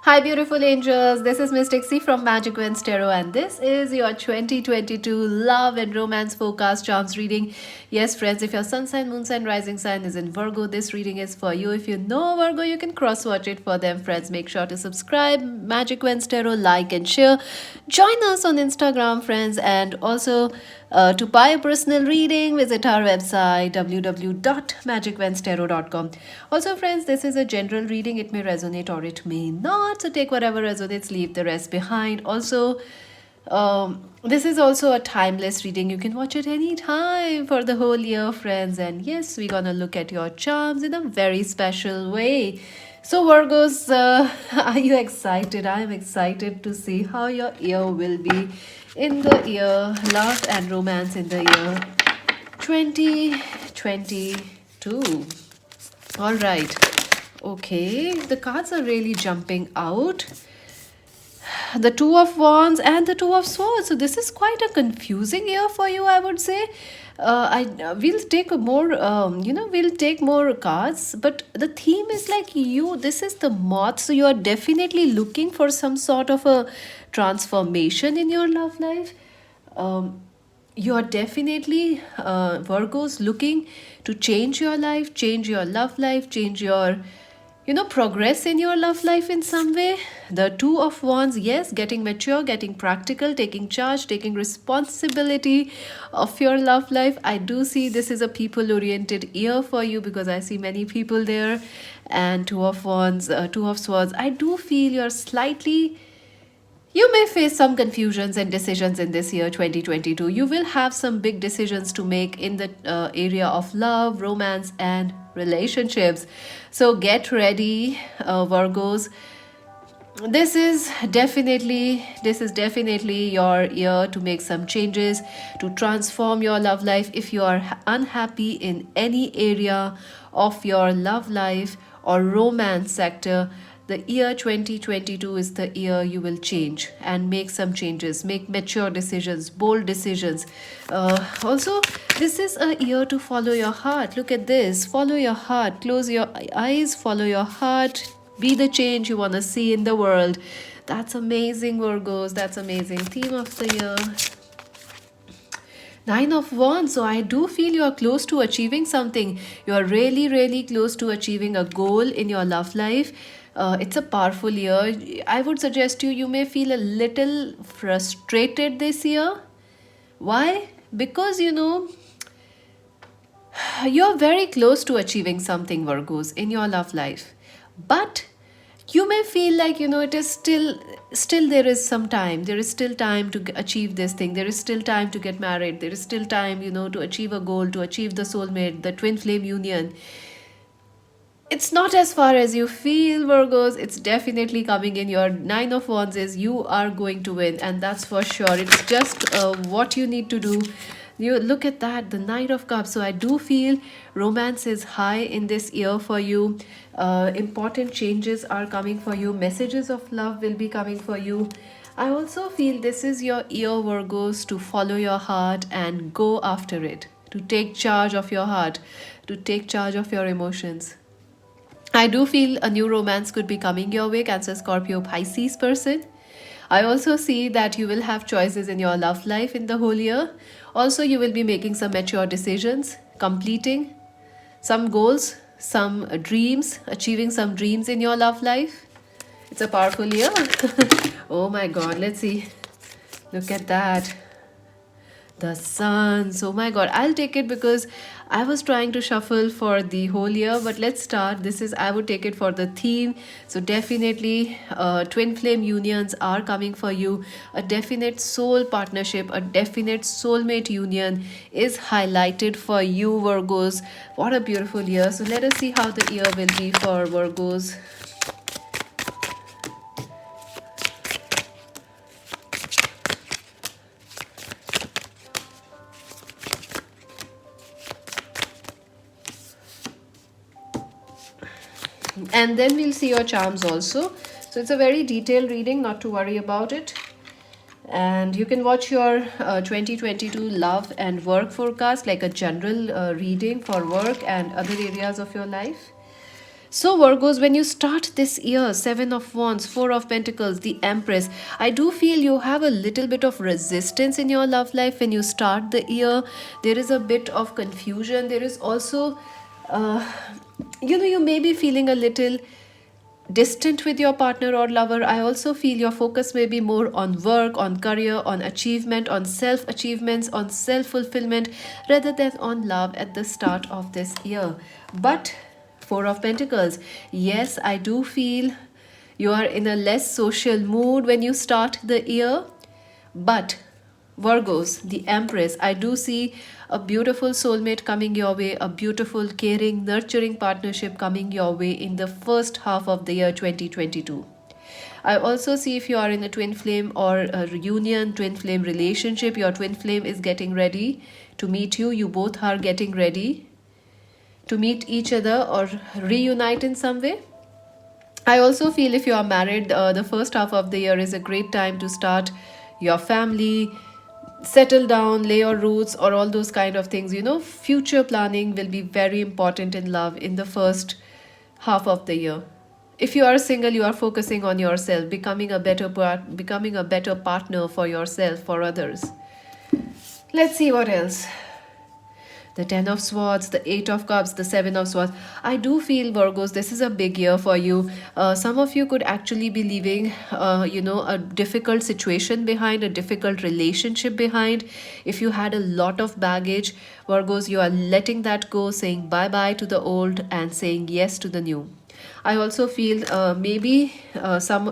Hi, beautiful angels. This is Miss Dixie from Magic Wins Tarot, and this is your 2022 love and romance forecast charms reading. Yes, friends, if your sun sign, moon sign, rising sign is in Virgo, this reading is for you. If you know Virgo, you can cross watch it for them, friends. Make sure to subscribe, Magic Wins Tarot, like and share. Join us on Instagram, friends, and also to buy a personal reading, visit our website www.magicwenstarot.com. Also, friends, this is a general reading. It may resonate or it may not. So take whatever resonates, leave the rest behind. Also, this is also a timeless reading. You can watch it anytime for the whole year, friends. And yes, we're gonna look at your charms in a very special way. So, Virgos, are you excited? I'm excited to see how your year will be in the year love and romance in the year 2022. All right. Okay, the cards are really jumping out. The Two of Wands and the Two of Swords. So this is quite a confusing year for you, I would say. I we'll take a more we'll take more cards, but the theme is like you. This is the Moth, so you are definitely looking for some sort of a transformation in your love life. You are definitely Virgos looking to change your life, change your love life, change your progress in your love life in some way. The Two of Wands, yes, getting mature, getting practical, taking charge, taking responsibility of your love life. I do see this is a people oriented year for you because I see many people there. And Two of Wands, Two of Swords, I do feel you're slightly, you may face some confusions and decisions in this year 2022. You will have some big decisions to make in the area of love, romance, and relationships. So get ready, Virgos. This is definitely your year to make some changes, to transform your love life. If you are unhappy in any area of your love life or romance sector, the year 2022 is the year you will change and make some changes, make mature decisions, bold decisions. Also, this is a year to follow your heart. Look at this, follow your heart, close your eyes, follow your heart, be the change you want to see in the world. That's amazing, Virgos. That's amazing. Theme of the year, Nine of Wands. So I do feel you are close to achieving something. You are really, really close to achieving a goal in your love life. It's a powerful year. I would suggest you may feel a little frustrated this year. Why? Because you're very close to achieving something, Virgos, in your love life. But you may feel like it is still there is some time, there is still time to achieve this thing, there is still time to get married, there is still time to achieve a goal, to achieve the soulmate, the twin flame union. It's not as far as you feel, Virgos. It's definitely coming in. Your Nine of Wands is you are going to win, and that's for sure. It's just what you need to do. You look at that, the Knight of Cups. So I do feel romance is high in this year for you. Important changes are coming for you. Messages of love will be coming for you. I also feel this is your year, Virgos, to follow your heart and go after it, to take charge of your heart, to take charge of your emotions. I do feel a new romance could be coming your way, Cancer, Scorpio, Pisces person. I also see that you will have choices in your love life in the whole year. Also, you will be making some mature decisions, completing some goals, some dreams, achieving some dreams in your love life. It's a powerful year. Oh my God, let's see. Look at that. The Suns. Oh my God, I'll take it because I was trying to shuffle for the whole year, but let's start. This is, I would take it for the theme. So definitely twin flame unions are coming for you. A definite soul partnership, a definite soulmate union is highlighted for you, Virgos. What a beautiful year. So let us see how the year will be for Virgos. And then we'll see your charms also. So it's a very detailed reading, not to worry about it. And you can watch your 2022 love and work forecast, like a general reading for work and other areas of your life. So, Virgos, when you start this year, Seven of Wands, Four of Pentacles, the Empress, I do feel you have a little bit of resistance in your love life when you start the year. There is a bit of confusion. There is also, uh, you may be feeling a little distant with your partner or lover. I also feel your focus may be more on work, on career, on achievement, on self achievements, on self fulfillment, rather than on love at the start of this year. But Four of Pentacles, yes, I do feel you are in a less social mood when you start the year. But Virgos, the Empress, I do see a beautiful soulmate coming your way, a beautiful, caring, nurturing partnership coming your way in the first half of the year 2022. I also see if you are in a twin flame or a reunion, twin flame relationship, your twin flame is getting ready to meet you. You both are getting ready to meet each other or reunite in some way. I also feel if you are married, the first half of the year is a great time to start your family, settle down, lay your roots, or all those kind of things. Future planning will be very important in love in the first half of the year. If you are single, you are focusing on yourself, becoming a better partner for yourself, for others. Let's see what else. The Ten of Swords, the Eight of Cups, the Seven of Swords. I do feel, Virgos, this is a big year for you. Some of you could actually be leaving, a difficult situation behind, a difficult relationship behind. If you had a lot of baggage, Virgos, you are letting that go, saying bye-bye to the old and saying yes to the new. I also feel maybe some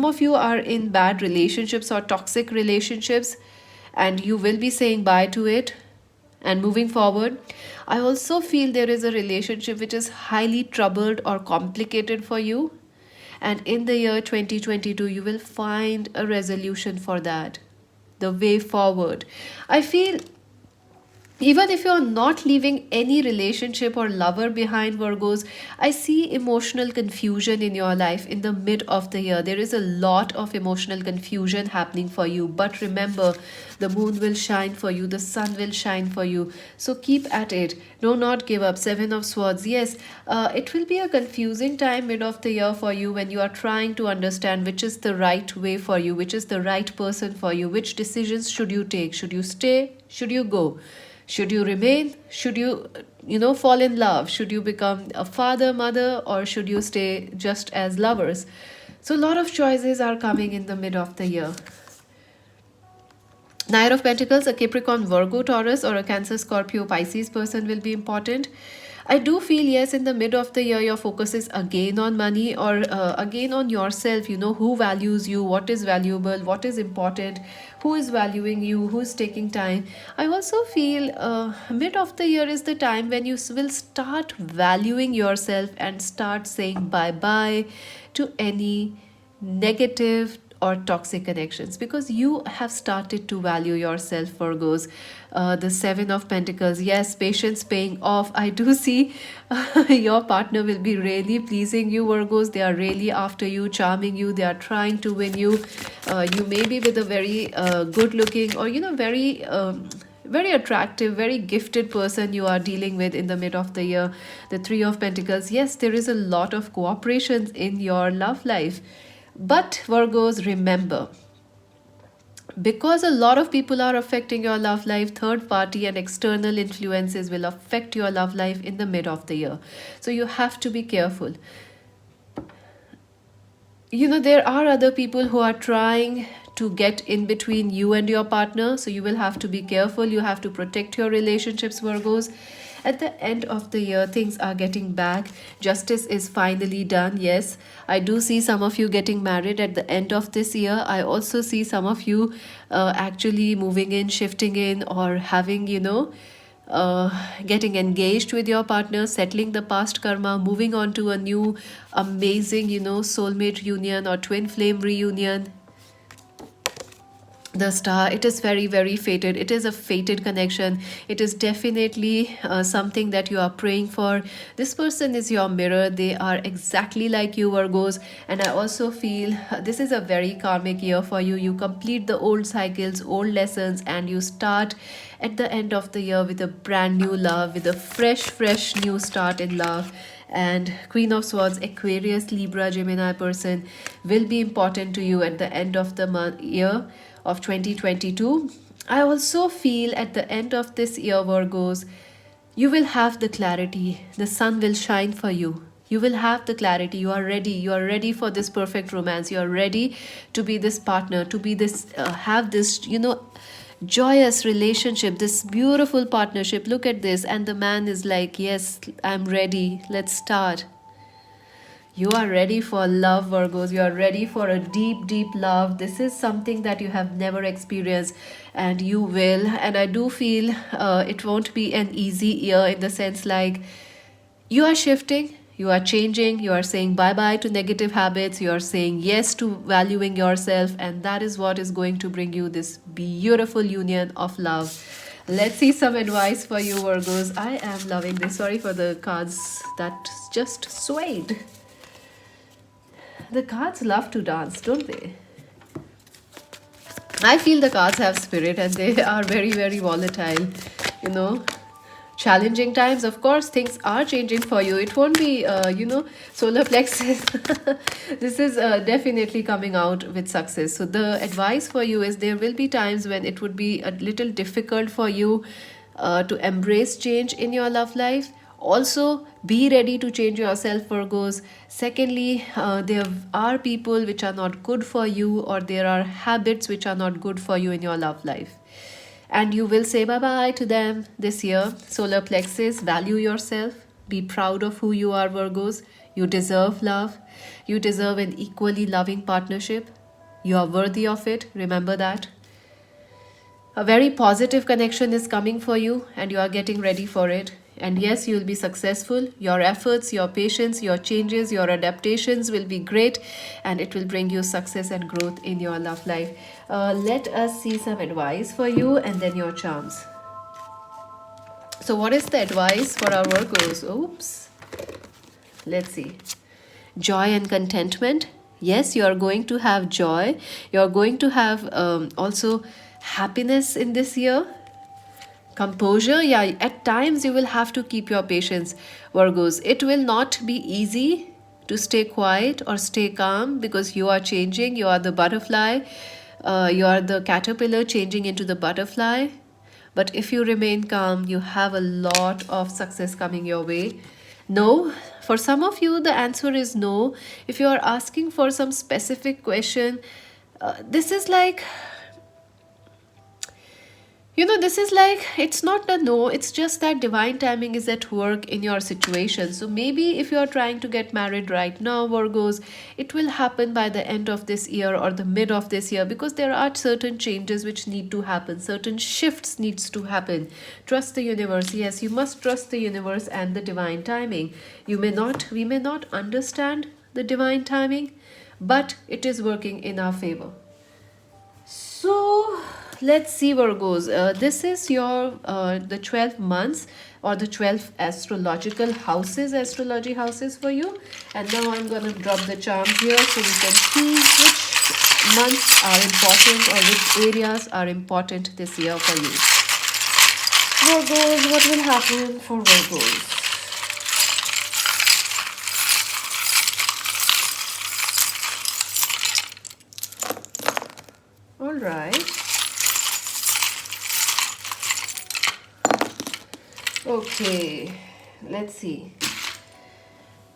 of you are in bad relationships or toxic relationships, and you will be saying bye to it and moving forward. I also feel there is a relationship which is highly troubled or complicated for you, and in the year 2022 you will find a resolution for that, the way forward. I feel even if you're not leaving any relationship or lover behind, Virgos, I see emotional confusion in your life in the mid of the year. There is a lot of emotional confusion happening for you. But remember, the moon will shine for you, the sun will shine for you. So keep at it. Do not give up. Seven of Swords. Yes, it will be a confusing time mid of the year for you when you are trying to understand which is the right way for you, which is the right person for you, which decisions should you take. Should you stay? Should you go? Should you remain? Should you fall in love? Should you become a father, mother, or should you stay just as lovers? So, a lot of choices are coming in the mid of the year. Nine of Pentacles, a Capricorn, Virgo, Taurus, or a Cancer, Scorpio, Pisces person will be important. I do feel, yes, in the mid of the year, your focus is again on money or again on yourself. Who values you, what is valuable, what is important, who is valuing you, who is taking time. I also feel mid of the year is the time when you will start valuing yourself and start saying bye bye to any negative or toxic connections, because you have started to value yourself, Virgos. The Seven of Pentacles, yes, patience paying off. I do see your partner will be really pleasing you, Virgos. They are really after you, charming you, they are trying to win you. You may be with a very good looking or very attractive, very gifted person you are dealing with in the mid of the year. The Three of Pentacles, yes, there is a lot of cooperation in your love life. But Virgos, remember, because a lot of people are affecting your love life, third party and external influences will affect your love life in the mid of the year. So you have to be careful. There are other people who are trying to get in between you and your partner, so you will have to be careful. You have to protect your relationships, Virgos. At the end of the year, things are getting back. Justice is finally done. Yes, I do see some of you getting married at the end of this year. I also see some of you actually moving in, shifting in, or having, getting engaged with your partner, settling the past karma, moving on to a new amazing, soulmate union or twin flame reunion. The star, it is very, very fated. It is a fated connection. It is definitely something that you are praying for. This person is your mirror. They are exactly like you, Virgos. And I also feel this is a very karmic year for you. You complete the old cycles, old lessons, and you start at the end of the year with a brand new love, with a fresh new start in love. And Queen of Swords, Aquarius, Libra, Gemini person will be important to you at the end of the year of 2022. I also feel at the end of this year, Virgos, you will have the clarity. The sun will shine for you. You will have the clarity. You are ready. You are ready for this perfect romance. You are ready to be this partner, to be this, have this, joyous relationship, this beautiful partnership. Look at this. And the man is like, yes, I'm ready. Let's start. You are ready for love, Virgos. You are ready for a deep love. This is something that you have never experienced, and you will. And I do feel it won't be an easy year, in the sense like you are shifting, you are changing, you are saying bye bye to negative habits, you are saying yes to valuing yourself, and that is what is going to bring you this beautiful union of love. Let's see some advice for you, Virgos. I am loving this. Sorry for the cards that just swayed. The cards love to dance, don't they? I feel the cards have spirit and they are very, very volatile. You know, challenging times, of course, things are changing for you. It won't be, solar plexus. This is definitely coming out with success. So, the advice for you is there will be times when it would be a little difficult for you to embrace change in your love life. Also, be ready to change yourself, Virgos. Secondly, there are people which are not good for you, or there are habits which are not good for you in your love life, and you will say bye bye to them this year. Solar plexus, value yourself, be proud of who you are, Virgos. You deserve love, you deserve an equally loving partnership. You are worthy of it, remember that. A very positive connection is coming for you, and you are getting ready for it. And yes, you will be successful. Your efforts, your patience, your changes, your adaptations will be great, and it will bring you success and growth in your love life. Let us see some advice for you and then your charms. So, what is the advice for our Virgos? Oops. Let's see. Joy and contentment. Yes, you are going to have joy. You are going to have also happiness in this year. Composure, yeah, at times you will have to keep your patience, Virgos. It will not be easy to stay quiet or stay calm, because you are changing. You are the butterfly, you are the caterpillar changing into the butterfly. But if you remain calm, you have a lot of success coming your way. No, for some of you, the answer is no. If you are asking for some specific question, this is like, this is like, it's not a no, it's just that divine timing is at work in your situation. So maybe if you are trying to get married right now, Virgos, it will happen by the end of this year or the mid of this year, because there are certain changes which need to happen, certain shifts needs to happen. Trust the universe. Yes, you must trust the universe and the divine timing. We may not understand the divine timing, but it is working in our favor. So let's see, Virgos. This is your the 12 months or the 12 astrological houses, astrology houses for you. And now I'm going to drop the charms here so we can see which months are important or which areas are important this year for you. Virgos, what will happen for Virgos? All right. Okay, let's see.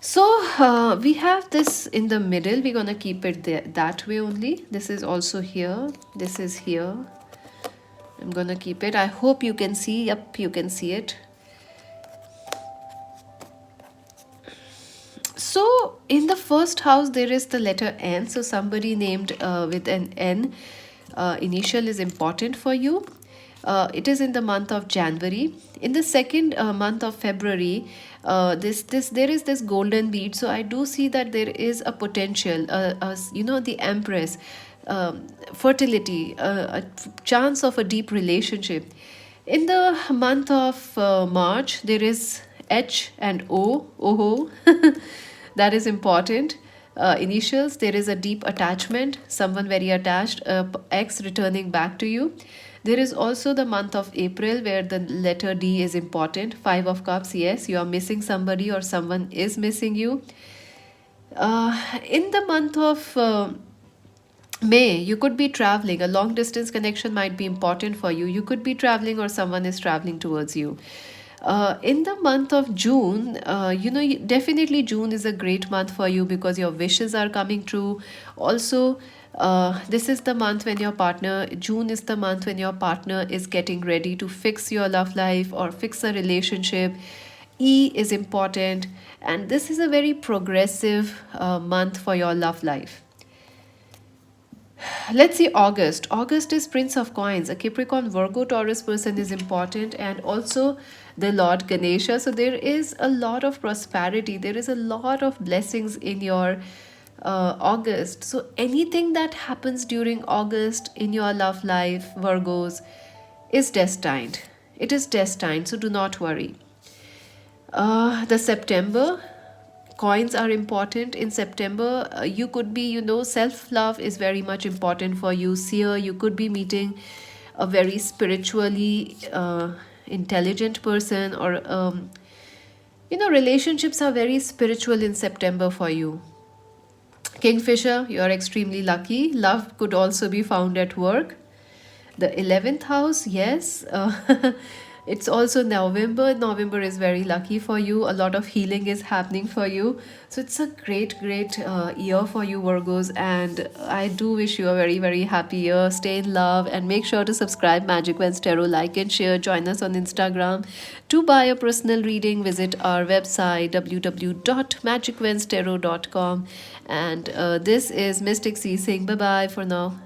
So we have this in the middle. We're gonna keep it that way only. This is also here. This is here. I'm gonna keep it. I hope you can see. Yep, you can see it. So in the first house, there is the letter N. So somebody named with an N initial is important for you. It is in the month of January. In the second month of February, there is this golden bead. So I do see that there is a potential. The Empress. fertility, a chance of a deep relationship. In the month of March, there is H and O, Oho, that is important. Initials, there is a deep attachment, someone very attached, ex returning back to you. There is also the month of April where the letter D is important. Five of Cups, yes, you are missing somebody or someone is missing you. In the month of May, you could be traveling. A long distance connection might be important for you. You could be traveling, or someone is traveling towards you. In the month of June, definitely June is a great month for you because your wishes are coming true. Also, this is the month when your partner, June is the month when your partner is getting ready to fix your love life or fix a relationship. E is important, and this is a very progressive month for your love life. Let's see August. August is Prince of Coins. A Capricorn, Virgo, Taurus person is important, and also the Lord Ganesha. So there is a lot of prosperity. There is a lot of blessings in your August. So anything that happens during August in your love life, Virgos, is destined. It is destined. So do not worry. The September, coins are important in September. You could be, self love is very much important for you. Seer, you could be meeting a very spiritually intelligent person, or relationships are very spiritual in September for you. Kingfisher, you are extremely lucky. Love could also be found at work. The 11th house, yes. It's also November. November is very lucky for you. A lot of healing is happening for you. So it's a great, great year for you, Virgos. And I do wish you a very, very happy year. Stay in love and make sure to subscribe Magic Vents Tarot, like and share. Join us on Instagram. To buy a personal reading, visit our website www.magicventstarot.com. And this is Mystic C saying bye bye for now.